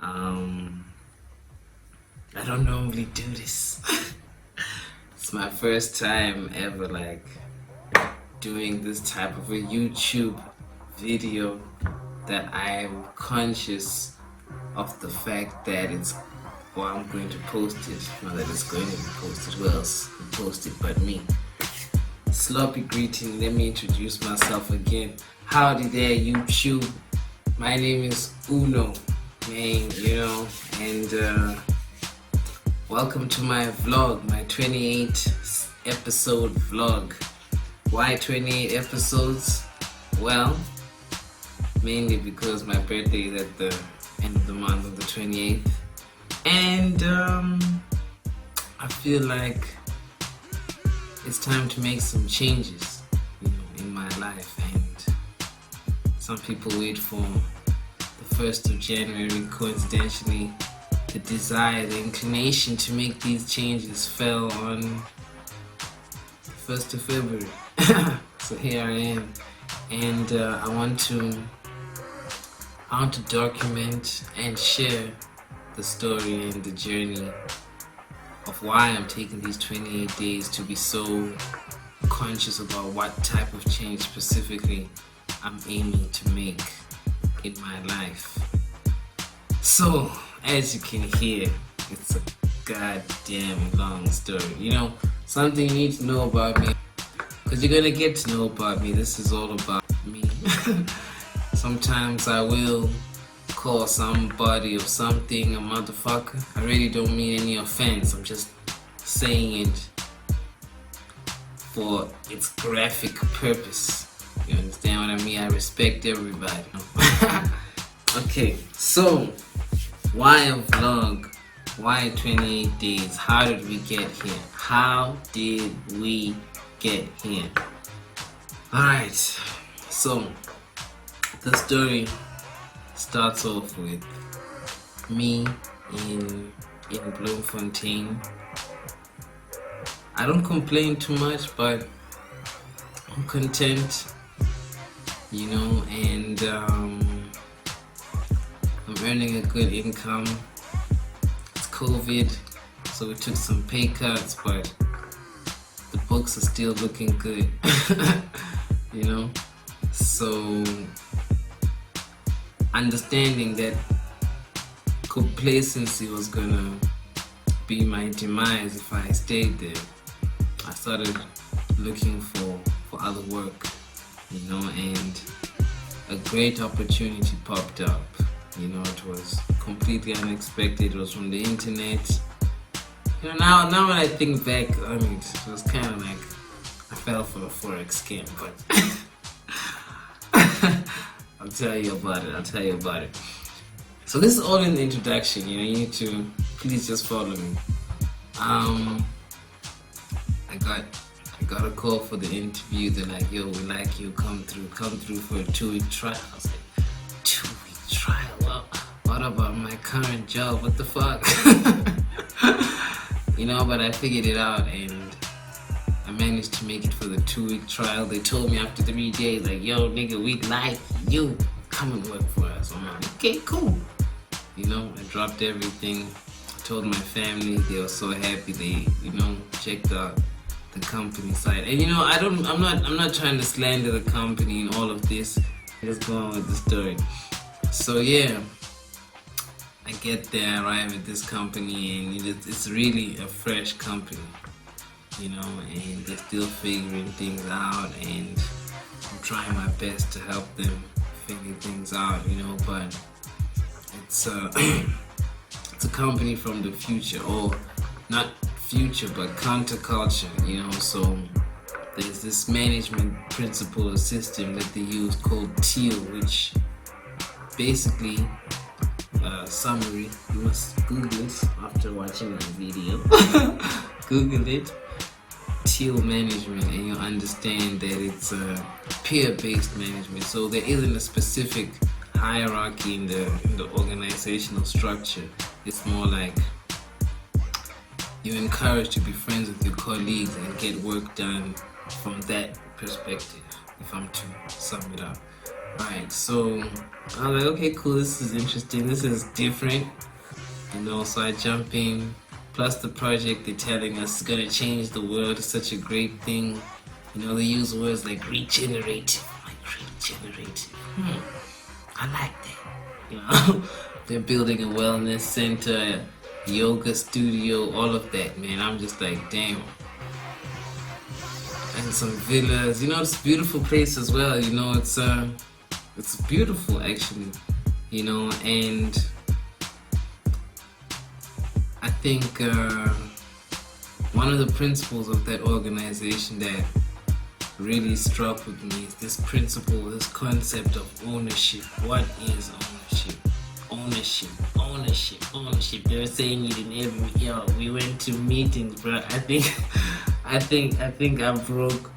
Um, I don't normally do this. It's my first time ever doing this type of a YouTube video that I'm conscious of the fact that I'm going to post it. Not that it's going to be posted, who else will post it but me. Sloppy greeting, let me introduce myself again. Howdy there, YouTube. My name is Uno, man, and welcome to my vlog, my 28 episode vlog. Why 28 episodes? Well, mainly because my birthday is at the end of the month of the 28th, and I feel like it's time to make some changes, in my life. And some people wait for the 1st of January. Coincidentally, the desire, the inclination to make these changes fell on the 1st of February. So here I am, and I want to document and share the story and the journey of why I'm taking these 28 days to be so conscious about what type of change specifically I'm aiming to make in my life. So, as you can hear, it's a goddamn long story. Something you need to know about me, because you're gonna get to know about me. This is all about me. Sometimes I will call somebody or something a motherfucker. I really don't mean any offense. I'm just saying it for its graphic purpose. You understand what I mean? I respect everybody. Okay, so why a vlog? Why 28 days? How did we get here? How did we get here? Alright, so the story starts off with me in Bloemfontein. I don't complain too much, but I'm content, and I'm earning a good income. It's COVID, so we took some pay cuts, but the books are still looking good. So understanding that complacency was gonna be my demise if I stayed there, I started looking for other work, and a great opportunity popped up. It was completely unexpected. It was from the internet. Now when I think back on it, it was kind of like I fell for a forex scam, but I'll tell you about it. So this is all in the introduction. You need to please just follow me. I got a call for the interview. They're like, "Yo, we like you. Come through for a 2-week trial." I was like, 2-week trial? Well, what about my current job? What the fuck? But I figured it out, and I managed to make it for the 2-week trial. They told me after 3 days, like, "Yo, nigga, we like you. Come and work for us." I'm like, okay, cool. I dropped everything. I told my family. They were so happy. They, checked out the company site. And I'm not trying to slander the company and all of this. Just go on with the story. So yeah, I get there, arrive at this company, and it's really a fresh company, and they're still figuring things out, and I'm trying my best to help them figure things out, but it's it's a company from the future, or not future, but counterculture, so there's this management principle or system that they use called TEAL, which basically, summary, you must Google it after watching my video. Google it, TEAL management, and you'll understand that it's a peer-based management. So there isn't a specific hierarchy in the organizational structure. It's more like you're encouraged to be friends with your colleagues and get work done from that perspective, if I'm to sum it up. Right, so I was like, okay, cool, this is interesting, this is different, so I jump in. Plus the project they're telling us is gonna change the world. It's such a great thing. They use words like regenerate. Like regenerate. I like that. They're building a wellness center, a yoga studio, all of that, man. I'm just like, damn. And some villas. It's a beautiful place as well. It's beautiful actually. And I think one of the principles of that organization that really struck with me is this principle, this concept of ownership. What is ownership? Ownership. They were saying it in every we went to meetings, bro. I think I broke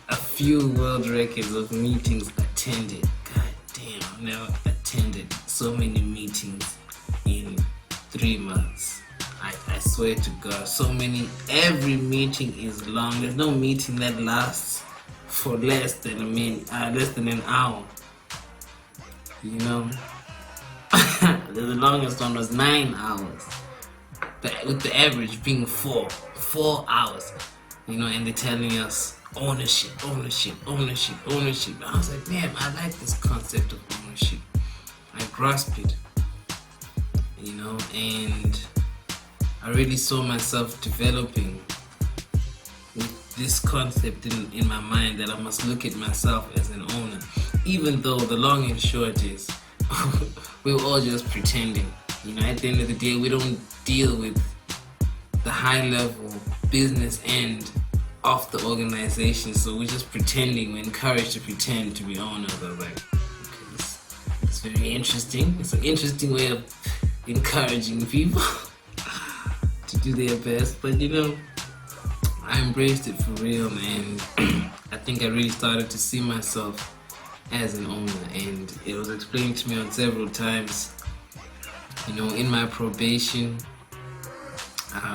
a few world records of meetings attended. God damn, I've never attended so many meetings in 3 months. I swear to God, so many. Every meeting is long. There's no meeting that lasts for less than an hour. The longest one was 9 hours, with the average being 4 hours. And they're telling us ownership. I was like, man, I like this concept of ownership. I grasp it. And I really saw myself developing with this concept in my mind that I must look at myself as an owner, even though the long and short is we were all just pretending. At the end of the day, we don't deal with the high level business end of the organization, so we're just pretending. We're encouraged to pretend to be owners. I was like, okay, it's very interesting. It's an interesting way of encouraging people to do their best, but I embraced it for real, and I think I really started to see myself as an owner, and it was explained to me on several times. In my probation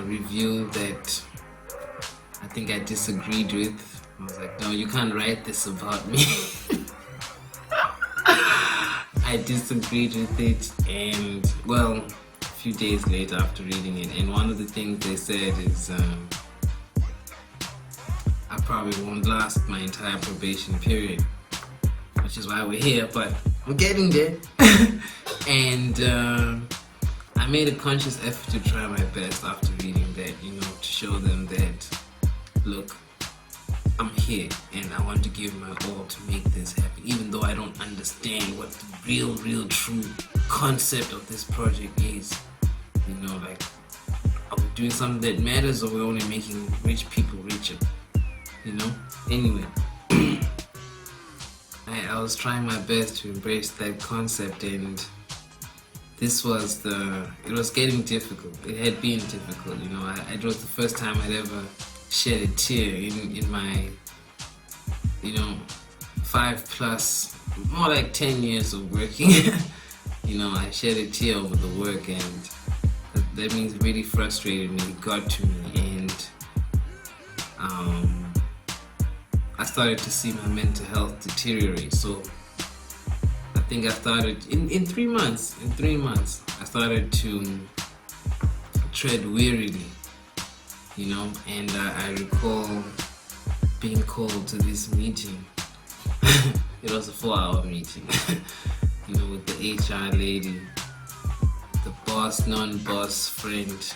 review that I think I disagreed with. I was like, no, you can't write this about me. I disagreed with it, and well, a few days later after reading it, and one of the things they said is I probably won't last my entire probation period, which is why we're here, but we're getting there. And I made a conscious effort to try my best after reading that, to show them that, look, I'm here and I want to give my all to make this happen, even though I don't understand what the real true concept of this project is. Like, are we doing something that matters, or we're only making rich people richer? Anyway, I was trying my best to embrace that concept, and it was getting difficult. It had been difficult. It was the first time I'd ever shed a tear in my 5+, more like 10 years of working. I shed a tear over the work, and that means it really frustrated me. It got to me, and I started to see my mental health deteriorate. So I think I started in 3 months. In 3 months, I started to tread wearily, and I recall being called to this meeting. It was a 4-hour meeting, with the HR lady, the boss, non-boss friend,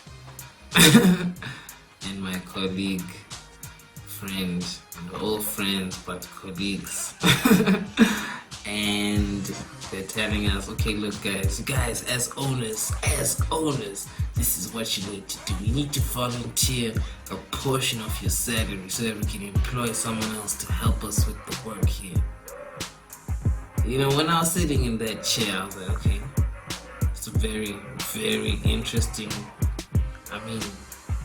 and my colleague friend. We're all friends but colleagues. And they're telling us, okay, look guys, as owners, this is what you need to do. You need to volunteer a portion of your salary so that we can employ someone else to help us with the work here. When I was sitting in that chair, I was like, okay, it's a very, very interesting.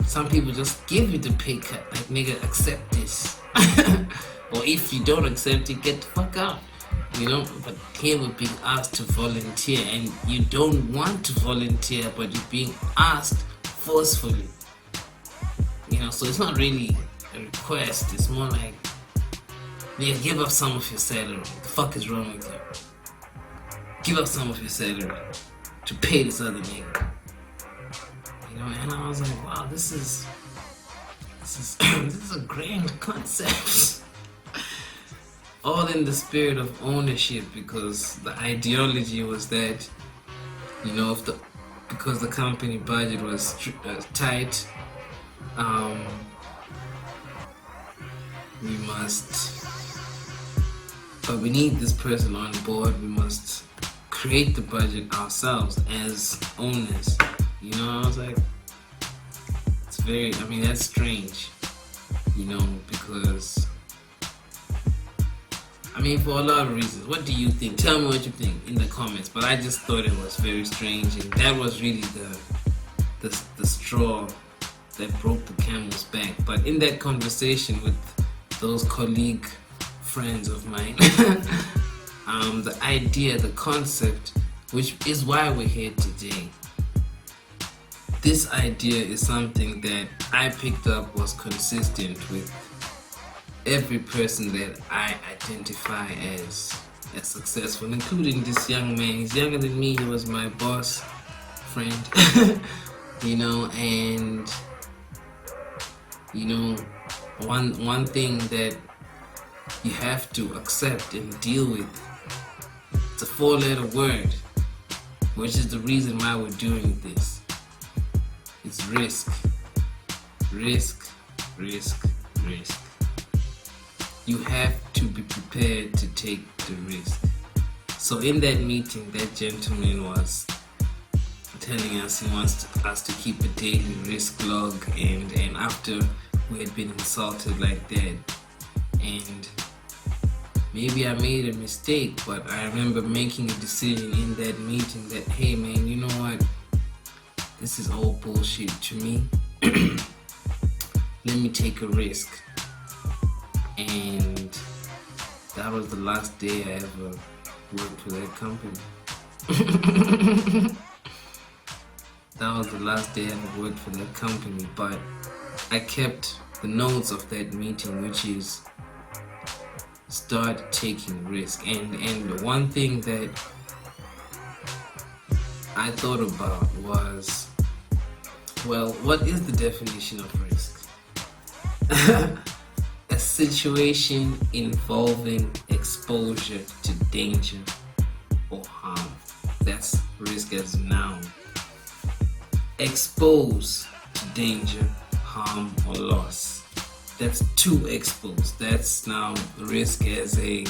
Some people just give you the pay cut, like, nigga, accept this. Or if you don't accept it, get the fuck out. But here we're being asked to volunteer, and you don't want to volunteer, but you're being asked forcefully. So it's not really a request, it's more like Yeah, give up some of your salary. What the fuck is wrong with you? Give up some of your salary to pay this other nigga. You know, and I was like, wow, this is this is a grand concept. All in the spirit of ownership, because the ideology was that, you know, because the company budget was tight, we must, but we need this person on board. We must create the budget ourselves as owners. You know, I was like, it's very, I mean, that's strange, you know, because, I mean, for a lot of reasons. What do you think? Tell me what you think in the comments. But I just thought it was very strange, and that was really the straw that broke the camel's back. But in that conversation with those colleague friends of mine, the idea, the concept, which is why we're here today, this idea is something that I picked up was consistent with every person that I identify as successful, including this young man. He's younger than me. He was my boss friend, you know, and you know, one thing that you have to accept and deal with, it's a 4-letter word, which is the reason why we're doing this. It's risk. Risk, risk, risk. You have to be prepared to take the risk. So in that meeting, that gentleman was telling us he wants us to keep a daily risk log, and after we had been insulted like that, and maybe I made a mistake, but I remember making a decision in that meeting that, hey man, you know what, this is all bullshit to me. Let me take a risk. And that was the last day I ever worked for that company. That was the last day I ever worked for that company, but I kept the notes of that meeting, which is start taking risk. And the one thing that I thought about was, well, what is the definition of risk? A situation involving exposure to danger or harm. That's risk as a noun. Expose to danger, harm, or loss. That's to expose. That's now risk as a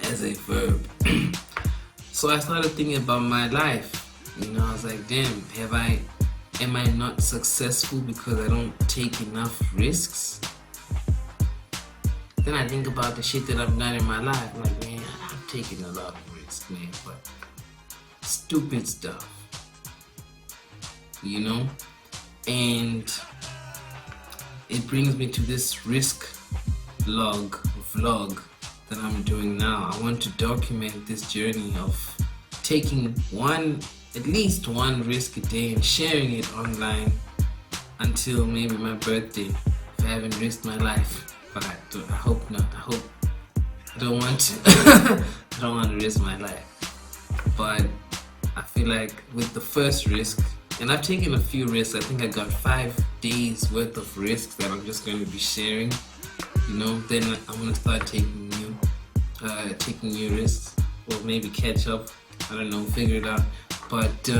verb. So I started thinking about my life. You know, I was like, damn, am I not successful because I don't take enough risks? Then I think about the shit that I've done in my life. I'm like, man, I've taken a lot of risks, man, but stupid stuff, you know? And it brings me to this risk vlog that I'm doing now. I want to document this journey of taking at least one risk a day and sharing it online until maybe my birthday, if I haven't risked my life. But I hope not. I don't want to. I don't want to risk my life. But I feel like with the first risk, and I've taken a few risks. I think I got 5 days worth of risks that I'm just going to be sharing. You know, then I'm going to start taking new risks, or maybe catch up. I don't know, figure it out. But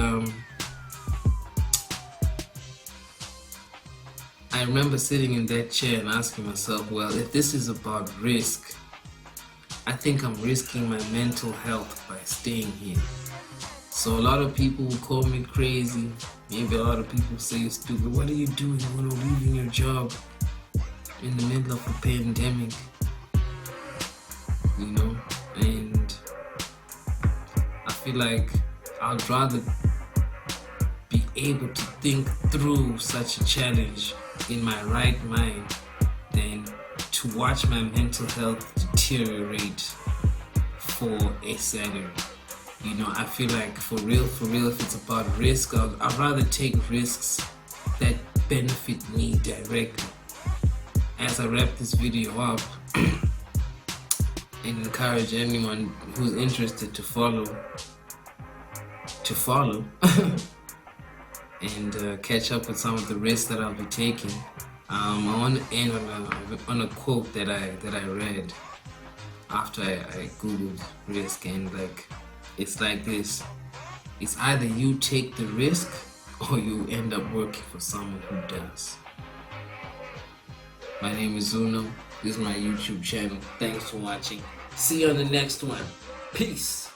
I remember sitting in that chair and asking myself, well, if this is about risk, I think I'm risking my mental health by staying here. So a lot of people will call me crazy. Maybe a lot of people say you're stupid. What are you doing? You're leaving your job in the middle of a pandemic, you know? And I feel like I'd rather be able to think through such a challenge in my right mind than to watch my mental health deteriorate for a salary. You know, I feel like for real, if it's about risk, I'd rather take risks that benefit me directly. As I wrap this video up, and encourage anyone who's interested to follow and catch up with some of the risks that I'll be taking. I want to end on a quote that I read after I googled risk, and like it's like this: it's either you take the risk or you end up working for someone who does. My name is Zuno. This is my YouTube channel. Thanks for watching. See you on the next one. Peace.